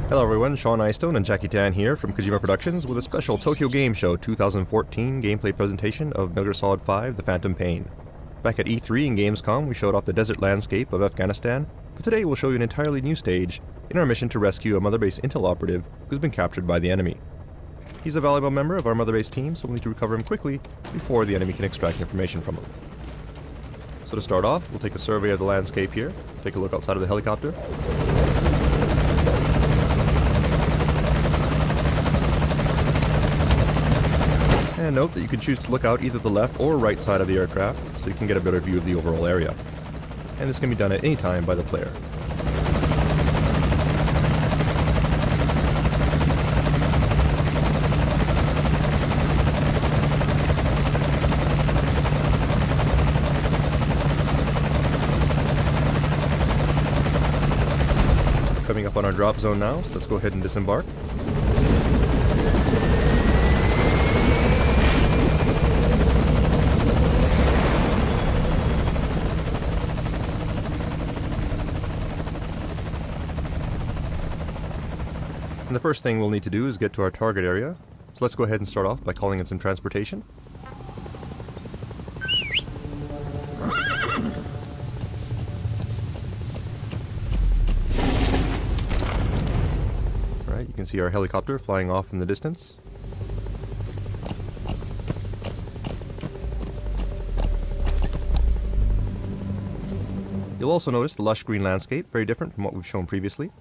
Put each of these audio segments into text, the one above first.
Hello everyone, Sean Eystone and Jackie Tan here from Kojima Productions with a special Tokyo Game Show 2014 gameplay presentation of Metal Gear Solid 5: The Phantom Pain. Back at E3 and Gamescom, we showed off the desert landscape of Afghanistan, but today we'll show you an entirely new stage in our mission to rescue a Mother Base Intel operative who's been captured by the enemy. He's a valuable member of our Mother Base team, so we'll need to recover him quickly before the enemy can extract information from him. So to start off, we'll take a survey of the landscape here, take a look outside of the helicopter. And note that you can choose to look out either the left or right side of the aircraft, so you can get a better view of the overall area. And this can be done at any time by the player. Coming up on our drop zone now, so let's go ahead and disembark. And the first thing we'll need to do is get to our target area, so let's go ahead and start off by calling in some transportation. Alright, you can see our helicopter flying off in the distance. You'll also notice the lush green landscape, very different from what we've shown previously.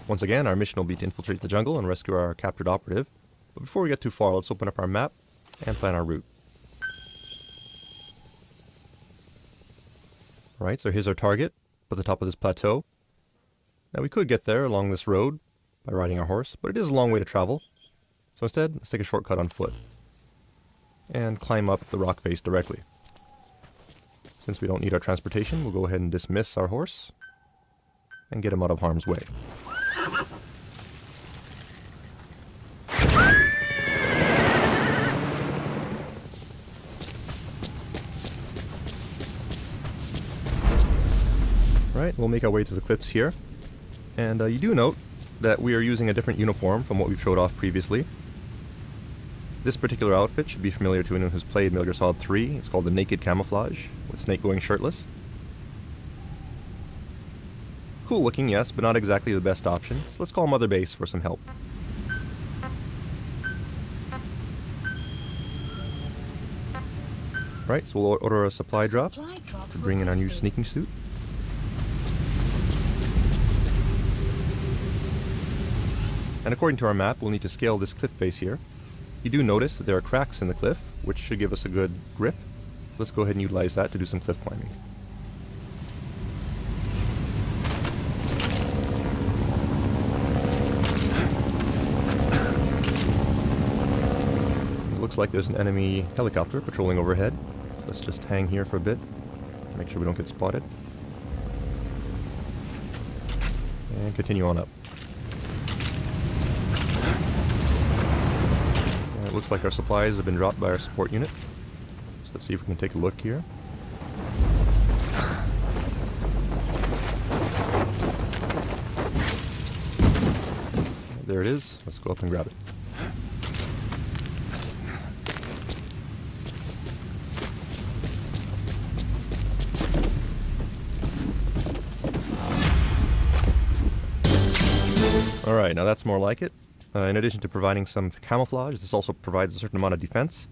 Once again, our mission will be to infiltrate the jungle and rescue our captured operative. But before we get too far, let's open up our map and plan our route. Alright, so here's our target, at the top of this plateau. Now we could get there along this road by riding our horse, but it is a long way to travel. So instead, let's take a shortcut on foot and climb up the rock face directly. Since we don't need our transportation, we'll go ahead and dismiss our horse and get him out of harm's way. Right, we'll make our way to the cliffs here, and you do note that we are using a different uniform from what we've showed off previously. This particular outfit should be familiar to anyone who's played Metal Gear Solid 3. It's called the Naked Camouflage, with Snake going shirtless. Cool looking, yes, but not exactly the best option, so let's call Mother Base for some help. Right, so we'll order a supply drop to bring in our new sneaking suit. And according to our map, we'll need to scale this cliff face here. You do notice that there are cracks in the cliff, which should give us a good grip. Let's go ahead and utilize that to do some cliff climbing. It looks like there's an enemy helicopter patrolling overhead, so let's just hang here for a bit, make sure we don't get spotted. And continue on up. It looks like our supplies have been dropped by our support unit. So let's see if we can take a look here. There it is. Let's go up and grab it. Alright, now that's more like it. In addition to providing some camouflage, this also provides a certain amount of defense,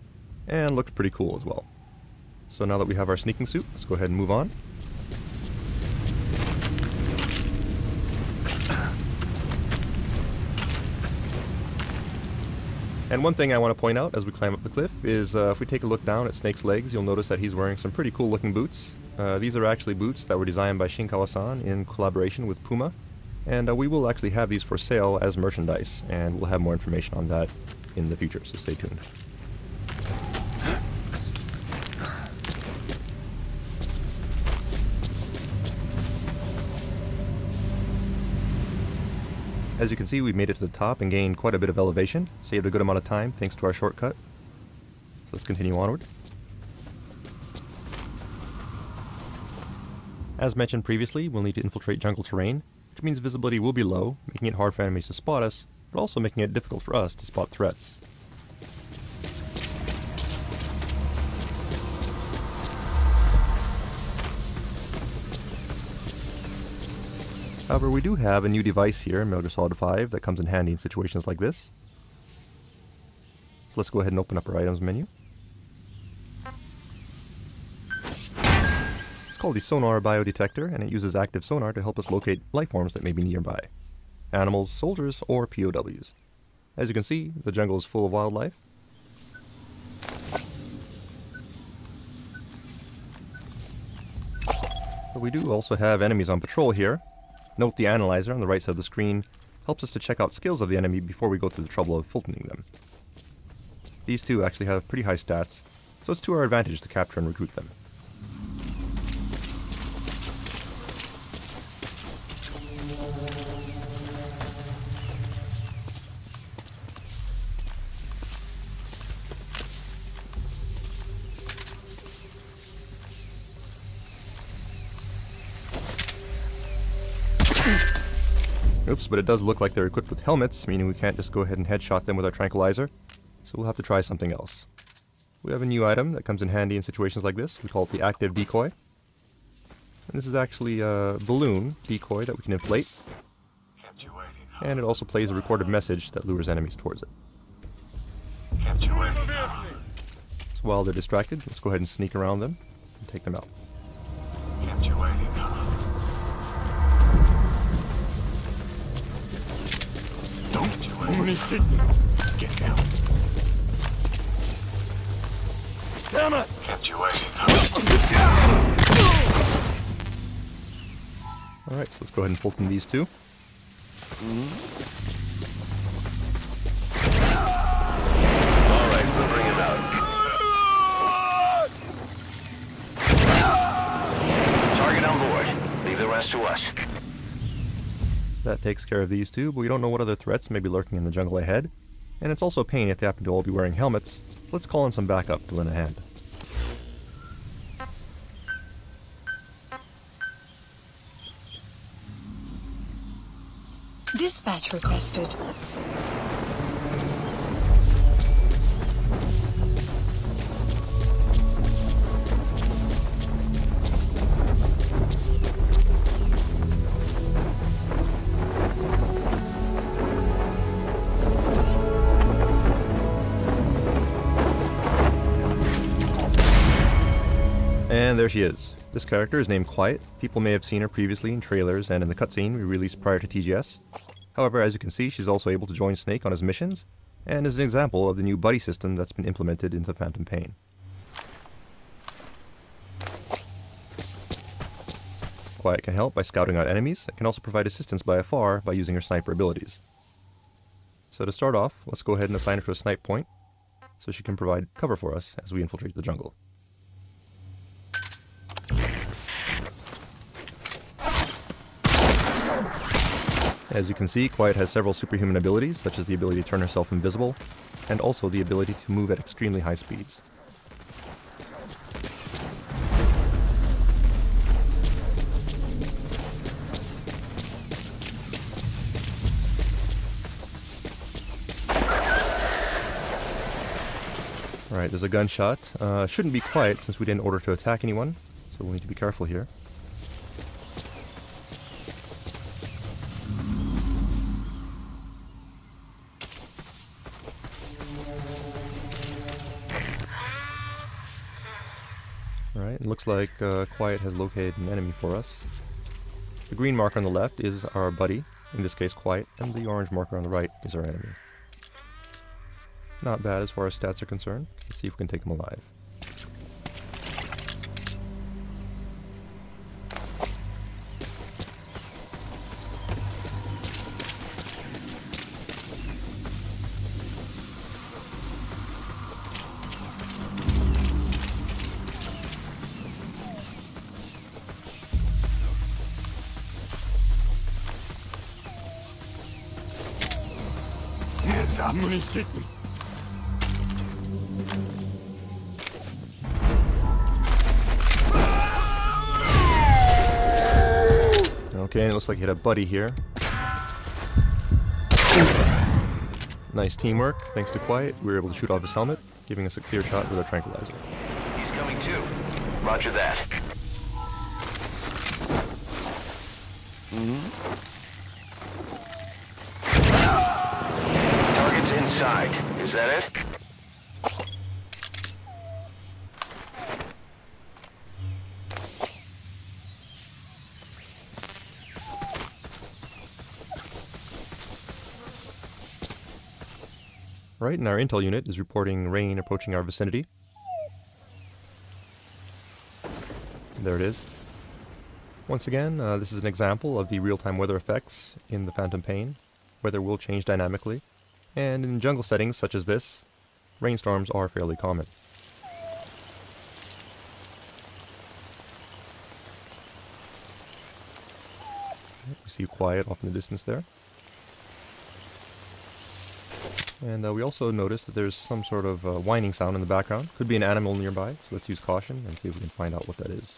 and looks pretty cool as well. So now that we have our sneaking suit, let's go ahead and move on. And one thing I want to point out as we climb up the cliff is if we take a look down at Snake's legs, you'll notice that he's wearing some pretty cool looking boots. These are actually boots that were designed by Shinkawa-san in collaboration with Puma. And we will actually have these for sale as merchandise, and we'll have more information on that in the future, so stay tuned. As you can see, we've made it to the top and gained quite a bit of elevation, saved a good amount of time thanks to our shortcut. So let's continue onward. As mentioned previously, we'll need to infiltrate jungle terrain, which means visibility will be low, making it hard for enemies to spot us, but also making it difficult for us to spot threats. However, we do have a new device here in Metal Gear Solid 5 that comes in handy in situations like this. So let's go ahead and open up our items menu. It's called the Sonar Biodetector, and it uses active sonar to help us locate life forms that may be nearby. Animals, soldiers, or POWs. As you can see, the jungle is full of wildlife. But we do also have enemies on patrol here. Note the analyzer on the right side of the screen helps us to check out skills of the enemy before we go through the trouble of filtering them. These two actually have pretty high stats, so it's to our advantage to capture and recruit them. Oops, but it does look like they're equipped with helmets, meaning we can't just go ahead and headshot them with our tranquilizer, so we'll have to try something else. We have a new item that comes in handy in situations like this. We call it the active decoy. And this is actually a balloon decoy that we can inflate, and it also plays a recorded message that lures enemies towards it. So while they're distracted, let's go ahead and sneak around them and take them out. Get down. Damn it! Kept you waiting. Alright, so let's go ahead and fulton these two. Alright, we'll bring him out. Target on board. Leave the rest to us. That takes care of these two, but we don't know what other threats may be lurking in the jungle ahead. And it's also a pain if they happen to all be wearing helmets. Let's call in some backup to lend a hand. Dispatch requested. And there she is. This character is named Quiet. People may have seen her previously in trailers and in the cutscene we released prior to TGS. However, as you can see, she's also able to join Snake on his missions, and is an example of the new buddy system that's been implemented into Phantom Pain. Quiet can help by scouting out enemies, and can also provide assistance by afar by using her sniper abilities. So to start off, let's go ahead and assign her to a snipe point, so she can provide cover for us as we infiltrate the jungle. As you can see, Quiet has several superhuman abilities, such as the ability to turn herself invisible, and also the ability to move at extremely high speeds. Alright, there's a gunshot. Shouldn't be Quiet since we didn't order to attack anyone, so we'll need to be careful here. Alright, it looks like Quiet has located an enemy for us. The green marker on the left is our buddy, in this case Quiet, and the orange marker on the right is our enemy. Not bad as far as stats are concerned. Let's see if we can take him alive. Hands up! Stick me! Okay, and it looks like you hit a buddy here. Nice teamwork. Thanks to Quiet, we were able to shoot off his helmet, giving us a clear shot with our tranquilizer. He's coming too. Roger that. Target's inside. Is that it? Right, and our intel unit is reporting rain approaching our vicinity. There it is. Once again, this is an example of the real-time weather effects in the Phantom Pain. Weather will change dynamically, and in jungle settings such as this, rainstorms are fairly common. We see Quiet off in the distance there. And we also notice that there's some sort of whining sound in the background. Could be an animal nearby, so let's use caution and see if we can find out what that is.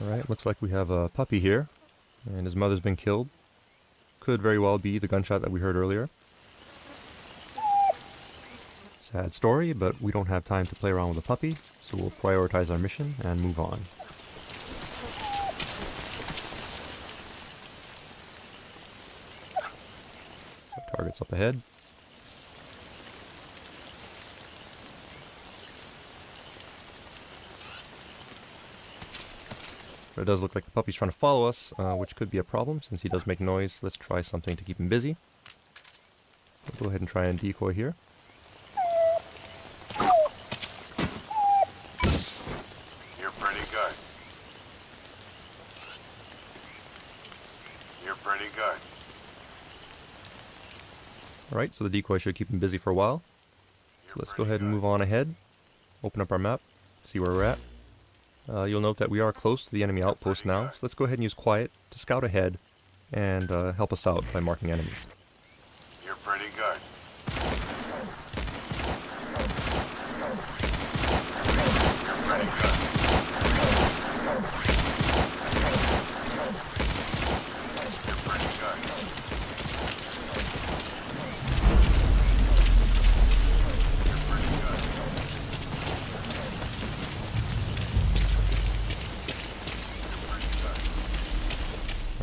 Alright, looks like we have a puppy here, and his mother's been killed. Could very well be the gunshot that we heard earlier. Sad story, but we don't have time to play around with a puppy, so we'll prioritize our mission and move on. Target's up ahead. But it does look like the puppy's trying to follow us, which could be a problem since he does make noise. Let's try something to keep him busy. We'll go ahead and try and decoy here. You're pretty good. You're pretty good. Alright, so the decoy should keep him busy for a while. So let's go ahead and move on ahead. Open up our map, see where we're at. You'll note that we are close to the enemy outpost now, so let's go ahead and use Quiet to scout ahead and help us out by marking enemies. You're pretty good. You're pretty good. You're pretty good. You're pretty good.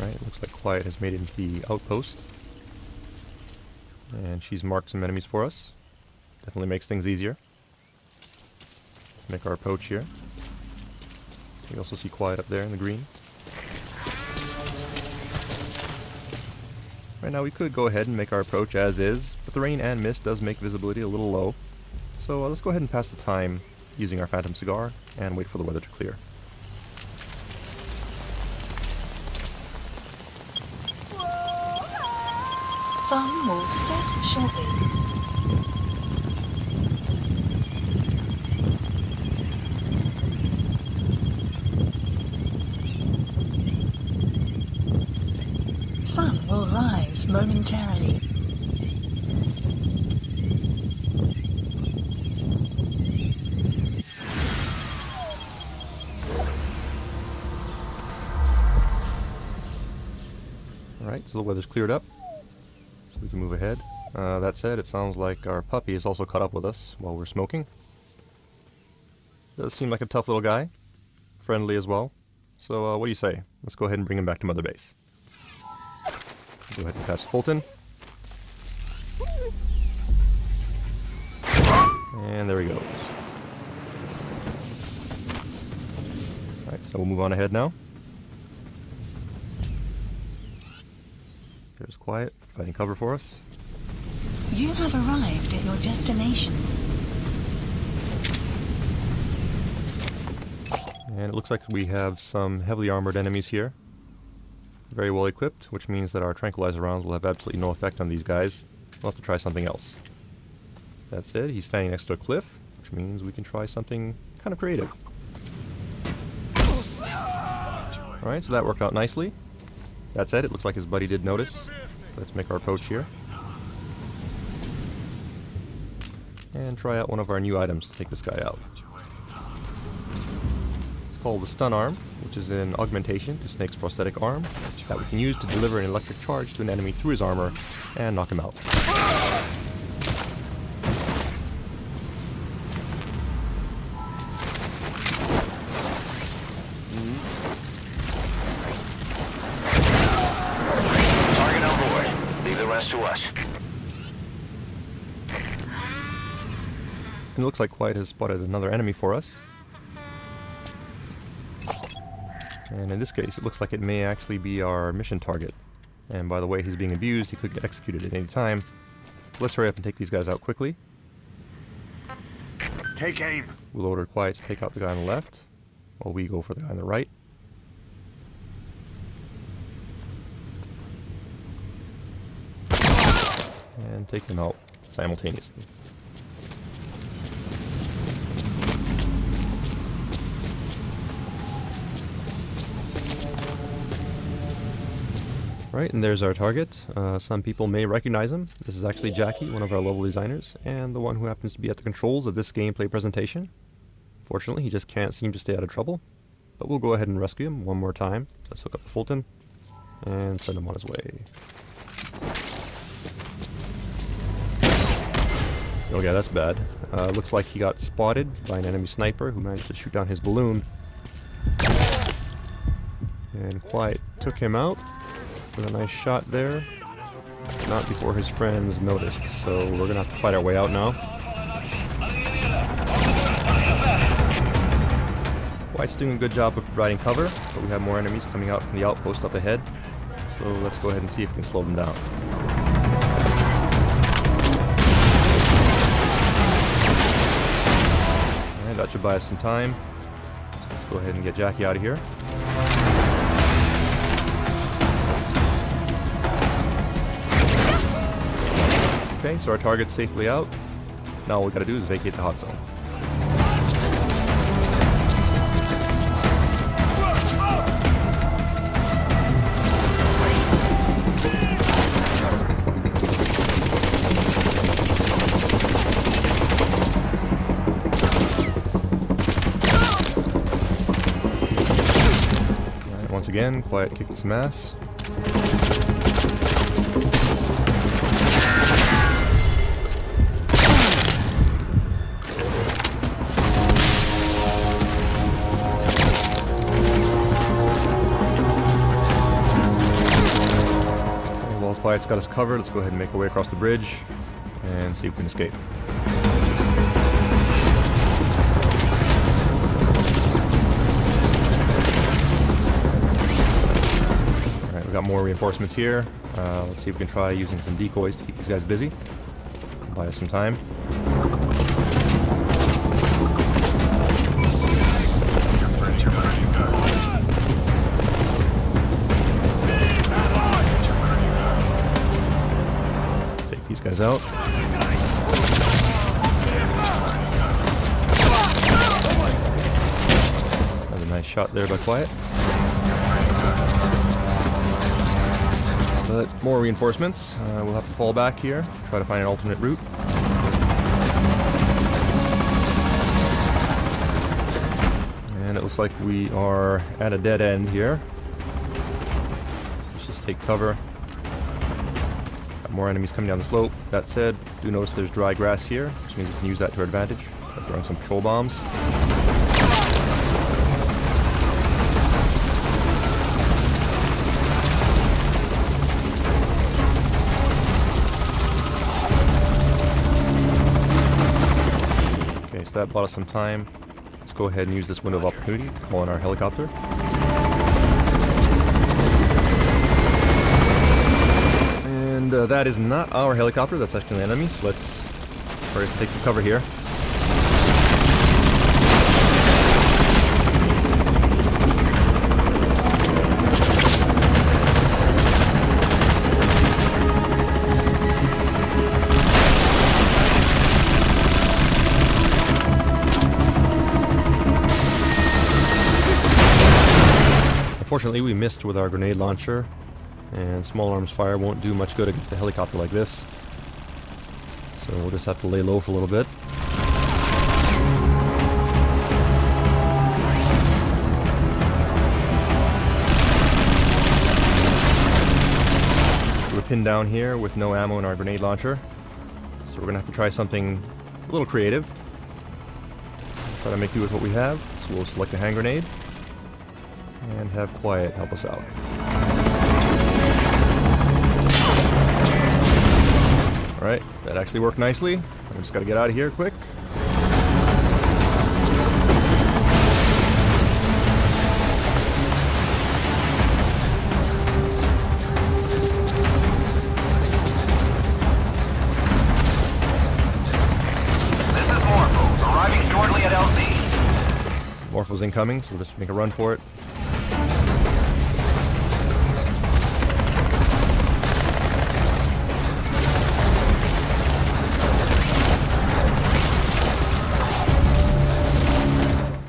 Alright, looks like Quiet has made it into the outpost. And she's marked some enemies for us. Definitely makes things easier. Let's make our approach here. We also see Quiet up there in the green. Right now we could go ahead and make our approach as is, but the rain and mist does make visibility a little low. So let's go ahead and pass the time using our Phantom Cigar and wait for the weather to clear. Some will set shortly. Sun will rise momentarily. Alright, so the weather's cleared up. So we can move ahead. That said, it sounds like our puppy has also caught up with us while we're smoking. Does seem like a tough little guy. Friendly as well. So what do you say? Let's go ahead and bring him back to Mother Base. Go ahead and pass Fulton. And there he goes. Alright, so we'll move on ahead now. There's Quiet, finding cover for us. You have arrived at your destination. And it looks like we have some heavily armored enemies here. Very well equipped, which means that our tranquilizer rounds will have absolutely no effect on these guys. We'll have to try something else. That's it, he's standing next to a cliff, which means we can try something kind of creative. Alright, so that worked out nicely. That said, it looks like his buddy did notice. Let's make our approach here. And try out one of our new items to take this guy out. It's called the Stun Arm, which is an augmentation to Snake's prosthetic arm that we can use to deliver an electric charge to an enemy through his armor and knock him out. Target on board. Leave the rest to us. It looks like Quiet has spotted another enemy for us. And in this case, it looks like it may actually be our mission target. And by the way he's being abused, he could get executed at any time. So let's hurry up and take these guys out quickly. Take aim. We'll order Quiet to take out the guy on the left, while we go for the guy on the right. And take them out simultaneously. Right, and there's our target. Some people may recognize him. This is actually Jackie, one of our level designers, and the one who happens to be at the controls of this gameplay presentation. Fortunately, he just can't seem to stay out of trouble. But we'll go ahead and rescue him one more time. Let's hook up the Fulton and send him on his way. Oh yeah, that's bad. Looks like he got spotted by an enemy sniper who managed to shoot down his balloon. And Quiet took him out with a nice shot there. Not before his friends noticed, so we're gonna have to fight our way out now. Quiet's doing a good job of providing cover, but we have more enemies coming out from the outpost up ahead. So let's go ahead and see if we can slow them down. And that should buy us some time. So let's go ahead and get Jackie out of here. Okay, so our target's safely out. Now all we gotta do is vacate the hot zone. Alright, once again, Quiet kicked some ass. Quiet's got us covered. Let's go ahead and make our way across the bridge and see if we can escape. Alright, we got more reinforcements here. Let's see if we can try using some decoys to keep these guys busy. Buy us some time. These guys out. Another nice shot there by Quiet. But more reinforcements. We'll have to fall back here, try to find an alternate route. And it looks like we are at a dead end here. Let's just take cover. More enemies coming down the slope. That said, do notice there's dry grass here, which means we can use that to our advantage by throwing some patrol bombs. Okay, so that bought us some time. Let's go ahead and use this window of opportunity to call in our helicopter. And that is not our helicopter, that's actually an enemy, so let's hurry up, take some cover here. Unfortunately, we missed with our grenade launcher, and small arms fire won't do much good against a helicopter like this. So we'll just have to lay low for a little bit. We're pinned down here with no ammo in our grenade launcher, so we're gonna have to try something a little creative. Try to make do with what we have. So we'll select a hand grenade and have Quiet help us out. Alright, that actually worked nicely. I just gotta get out of here quick. This is Morpho, arriving shortly at LZ. Morpho's incoming, so we'll just make a run for it.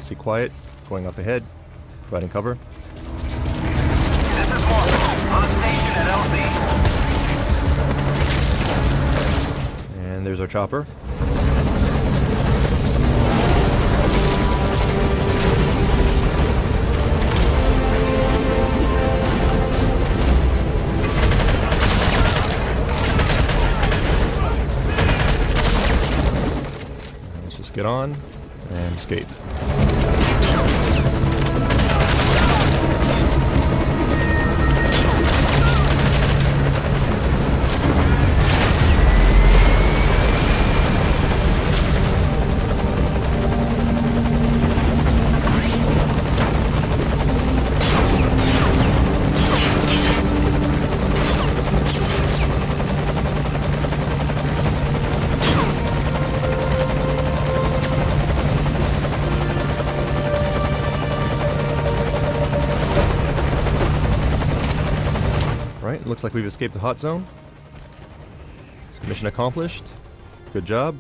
See Quiet going up ahead, providing cover. This is Morpho, on station at LZ. And there's our chopper. Let's just get on and escape. Right, looks like we've escaped the hot zone. So mission accomplished. Good job.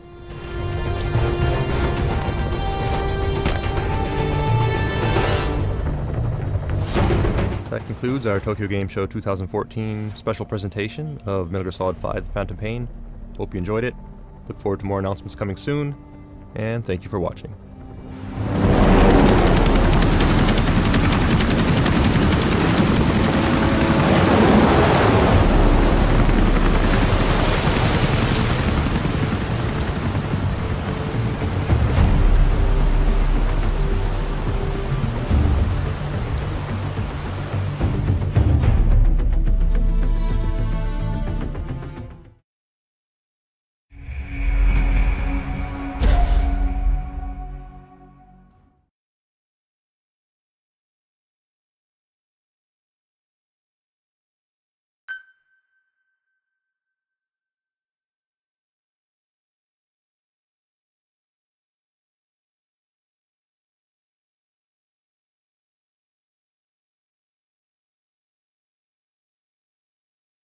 That concludes our Tokyo Game Show 2014 special presentation of Metal Gear Solid 5: The Phantom Pain. Hope you enjoyed it. Look forward to more announcements coming soon, and thank you for watching.